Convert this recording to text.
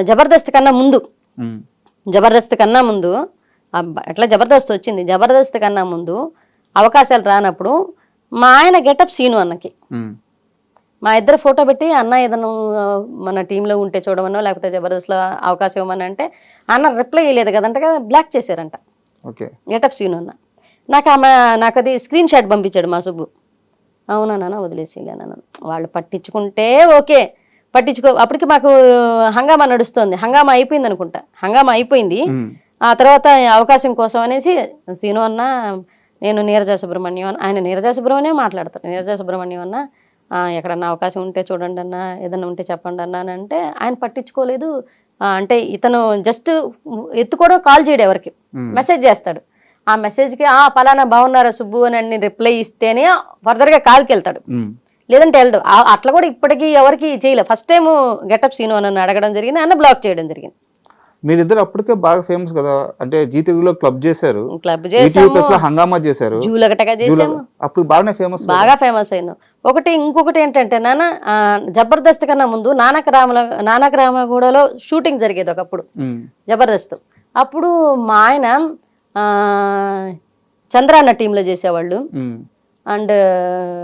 జబర్దస్త్ కన్నా ముందు ఉమ్, జబర్దస్త్ కన్నా ముందు ఎట్లా జబర్దస్త్ వచ్చింది, జబర్దస్త్ కన్నా ముందు అవకాశాలు రానప్పుడు మా ఆయన గెటప్ సీను అన్నకి ఉమ్, మా ఇద్దరు ఫోటో పెట్టి అన్న ఏదైనా మన టీంలో ఉంటే చూడమనో లేకపోతే జబర్దస్త్లో అవకాశం ఇవ్వమని అంటే అన్న రిప్లై ఇవ్వలేదు కదంట కదా, బ్లాక్ చేశారంట ఓకే. గెటప్ సీను అన్న. నాకు అది స్క్రీన్ షాట్ పంపించాడు మా సుబ్బు. అవునా నాన్న వదిలేసిలేనా, వాళ్ళు పట్టించుకుంటే ఓకే, అప్పటికి మాకు హంగామా నడుస్తుంది, హంగామా అయిపోయింది అనుకుంటా, హంగామా అయిపోయింది. ఉమ్, ఆ తర్వాత అవకాశం కోసం అనేసి సీను అన్న, నేను నీరజ సుబ్రహ్మణ్యం అన్న, ఆయన నీరజ సుబ్రహ్మణ్యం మాట్లాడతారు, నీరజ సుబ్రహ్మణ్యం అన్న ఎక్కడన్నా అవకాశం ఉంటే చూడండి అన్న, ఏదన్నా ఉంటే చెప్పండి అన్న అని అంటే ఆయన పట్టించుకోలేదు. అంటే ఇతను జస్ట్ ఎత్తుకోవడం, కాల్ చేయడం, ఎవరికి మెసేజ్ చేస్తాడు. ఆ మెసేజ్కి పలానా బాగున్నారా సుబ్బు అని రిప్లై ఇస్తేనే ఫర్దర్గా కాల్కి వెళ్తాడు, ఉమ్, లేదంటే వెళ్ళడు. అట్లా కూడా ఇప్పటికీ ఎవరికి చేయలేదు. ఫస్ట్ టైం గెటప్ సీను అని అడగడం జరిగింది, అన్న బ్లాక్ చేయడం జరిగింది. మీరిద్దరు అప్పటికే బాగా ఫేమస్ కదా, అంటే జీటీవీలో క్లబ్ చేశారు, క్లబ్ ఈటీవీ చేసాము, ప్లస్ లో హంగామా చేశారు, జూలగటగా చేసాము, అప్పుడు బాగానే ఫేమస్. బాగా ఫేమస్ అయినాం. ఇంకొకటి ఏంటంటే నాన్న, జబర్దస్త్ కన్నా ముందు నానక్రామగూడలో షూటింగ్ జరిగేది ఒకప్పుడు జబర్దస్త్. అప్పుడు మా ఆయన చంద్రాన్న టీంలో చేసేవాళ్ళు. అండ్